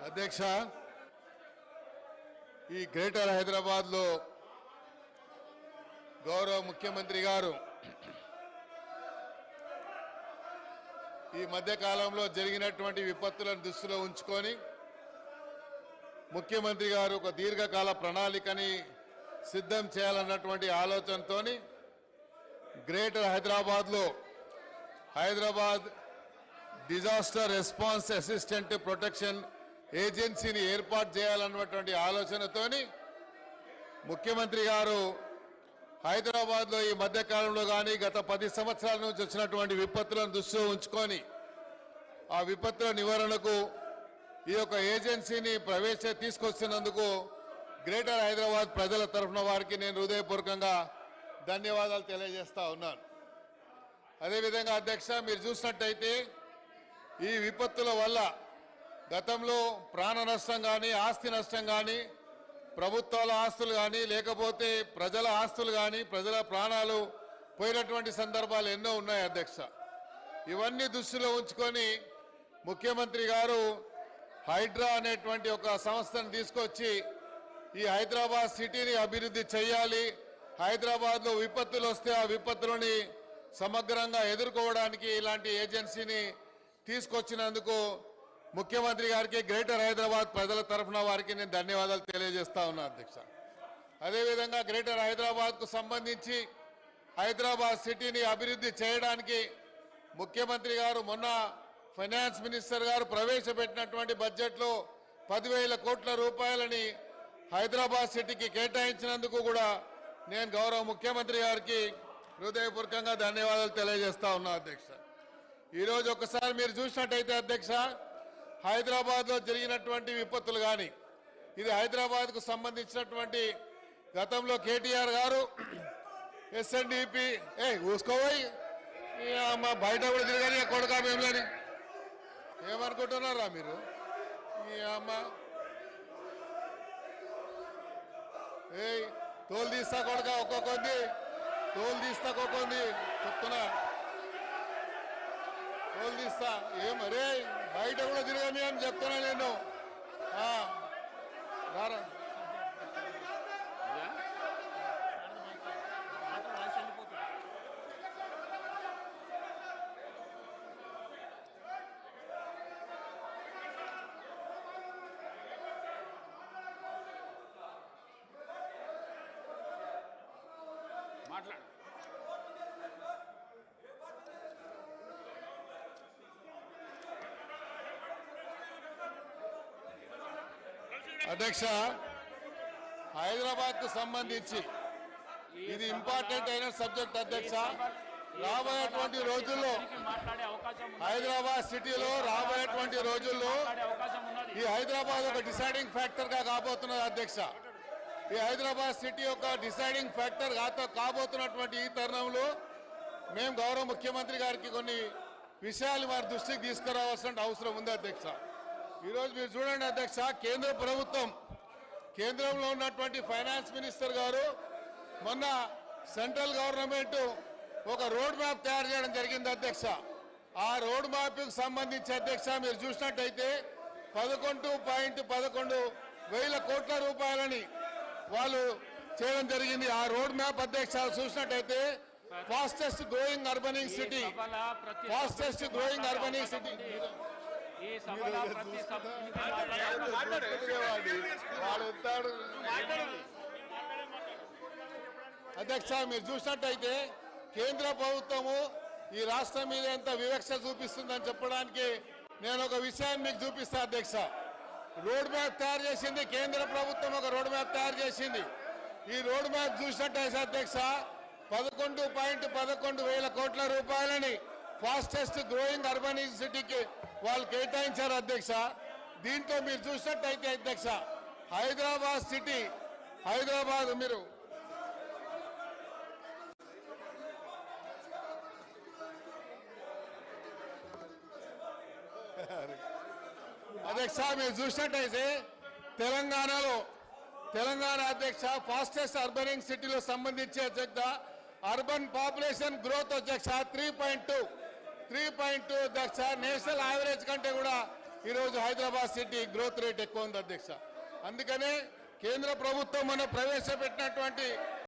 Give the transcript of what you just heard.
అధ్యక్ష, ఈ గ్రేటర్ హైదరాబాద్లో గౌరవ ముఖ్యమంత్రి గారు ఈ మధ్యకాలంలో జరిగినటువంటి విపత్తులను దృష్టిలో ఉంచుకొని ముఖ్యమంత్రి గారు ఒక దీర్ఘకాల ప్రణాళికని సిద్ధం చేయాలన్నటువంటి ఆలోచనతో గ్రేటర్ హైదరాబాద్లో Hyderabad disaster response assistant protection ఏజెన్సీని ఏర్పాటు చేయాలన్నటువంటి ఆలోచనతోని ముఖ్యమంత్రి గారు హైదరాబాద్లో ఈ మధ్యకాలంలో కానీ గత 10 సంవత్సరాల నుంచి వచ్చినటువంటి విపత్తులను దృష్టిలో ఉంచుకొని ఆ విపత్తుల నివారణకు ఈ యొక్క ఏజెన్సీని తీసుకొచ్చినందుకు గ్రేటర్ హైదరాబాద్ ప్రజల తరఫున వారికి నేను హృదయపూర్వకంగా ధన్యవాదాలు తెలియజేస్తా ఉన్నాను. అదేవిధంగా అధ్యక్ష, మీరు చూసినట్టయితే ఈ విపత్తుల వల్ల గతంలో ప్రాణ నష్టం కానీ ఆస్తి నష్టం కానీ ప్రభుత్వాల ఆస్తులు కానీ లేకపోతే ప్రజల ఆస్తులు కానీ ప్రజల ప్రాణాలు పోయినటువంటి సందర్భాలు ఎన్నో ఉన్నాయి అధ్యక్ష. ఇవన్నీ దృష్టిలో ఉంచుకొని ముఖ్యమంత్రి గారు హైడ్రా అనేటువంటి ఒక సంస్థను తీసుకొచ్చి ఈ హైదరాబాద్ సిటీని అభివృద్ధి చేయాలి, హైదరాబాద్లో విపత్తులు వస్తే ఆ విపత్తులని సమగ్రంగా ఎదుర్కోవడానికి ఇలాంటి ఏజెన్సీని తీసుకొచ్చినందుకు ముఖ్యమంత్రి గారికి గ్రేటర్ హైదరాబాద్ ప్రజల తరఫున వారికి నేను ధన్యవాదాలు తెలియజేస్తా ఉన్నా అధ్యక్ష. అదేవిధంగా గ్రేటర్ హైదరాబాద్కు సంబంధించి హైదరాబాద్ సిటీని అభివృద్ధి చేయడానికి ముఖ్యమంత్రి గారు మొన్న ఫైనాన్స్ మినిస్టర్ గారు ప్రవేశపెట్టినటువంటి బడ్జెట్లో 10,000 కోట్ల రూపాయలని హైదరాబాద్ సిటీకి కేటాయించినందుకు కూడా నేను గౌరవ ముఖ్యమంత్రి గారికి హృదయపూర్వకంగా ధన్యవాదాలు తెలియజేస్తా ఉన్నా అధ్యక్ష. ఈరోజు ఒకసారి మీరు చూసినట్టయితే అధ్యక్ష, హైదరాబాద్లో జరిగినటువంటి విపత్తులు కానీ ఇది హైదరాబాద్కు సంబంధించినటువంటి గతంలో కేటీఆర్ గారు ఎస్ఎన్డిపి ఊసుకోపోయి మా బయట కూడా తిరగని కొడుకా మేములని ఏమనుకుంటున్నారా మీరు? ఈ అమ్మ తోలు తీస్తా కొడుక ఒక్కొక్కంది తోలు తీస్తా ఒక్కొక్కంది చెప్తున్నా తోలు తీస్తా ఏమరే బయట కూడా తిరగని అని చెప్తున్నా నేను. రారా మాట్లాడు. అధ్యక్ష, హైదరాబాద్కు సంబంధించి ఇది ఇంపార్టెంట్ అయిన సబ్జెక్ట్ అధ్యక్ష. రాబోయేటువంటి రోజుల్లో హైదరాబాద్ సిటీలో రాబోయేటువంటి రోజుల్లో ఈ హైదరాబాద్ ఒక డిసైడింగ్ ఫ్యాక్టర్గా కాబోతున్నది అధ్యక్ష. ఈ హైదరాబాద్ సిటీ ఒక డిసైడింగ్ ఫ్యాక్టర్ కాబోతున్నటువంటి ఈ తరుణంలో మేము గౌరవ ముఖ్యమంత్రి గారికి కొన్ని విషయాలు వారి దృష్టికి తీసుకురావాల్సిన అవసరం ఉంది అధ్యక్ష. ఈరోజు మీరు చూడండి అధ్యక్ష, కేంద్ర ప్రభుత్వం కేంద్రంలో ఉన్నటువంటి ఫైనాన్స్ మినిస్టర్ గారు మొన్న సెంట్రల్ గవర్నమెంట్ ఒక రోడ్ మ్యాప్ తయారు చేయడం జరిగింది అధ్యక్ష. ఆ రోడ్ మ్యాప్కి సంబంధించి అధ్యక్ష మీరు చూసినట్టయితే 11.11 కోట్ల రూపాయలని వాళ్ళు చేయడం జరిగింది. ఆ రోడ్ మ్యాప్ అధ్యక్ష చూసినట్టయితే ఫాస్టెస్ట్ గ్రోయింగ్ అర్బనింగ్ సిటీ అధ్యక్ష. మీరు చూసినట్టయితే కేంద్ర ప్రభుత్వము ఈ రాష్ట్రం మీద ఎంత వివక్ష చూపిస్తుందని చెప్పడానికి నేను ఒక విషయాన్ని మీకు చూపిస్తా అధ్యక్ష. రోడ్ మ్యాప్ తయారు చేసింది కేంద్ర ప్రభుత్వం, ఒక రోడ్ మ్యాప్ తయారు చేసింది. ఈ రోడ్ మ్యాప్ చూసినట్టయితే అధ్యక్ష 11.11 కోట్ల రూపాయలని ఫాస్టెస్ట్ గ్రోయింగ్ అర్బనింగ్ సిటీకి వాళ్ళు కేటాయించారు అధ్యక్ష. దీంతో మీరు చూసినట్టయితే అధ్యక్ష హైదరాబాద్ సిటీ మీరు అధ్యక్ష మీరు చూసినట్టయితే తెలంగాణ అధ్యక్ష ఫాస్టెస్ట్ అర్బనింగ్ సిటీలో సంబంధించి అధ్యక్ష అర్బన్ పాపులేషన్ గ్రోత్ అధ్యక్ష 3.2 అధ్యక్ష నేషనల్ యావరేజ్ కంటే కూడా ఈరోజు హైదరాబాద్ సిటీ గ్రోత్ రేట్ ఎక్కువ ఉంది అధ్యక్ష. అందుకనే కేంద్ర ప్రభుత్వం మనం ప్రవేశపెట్టినటువంటి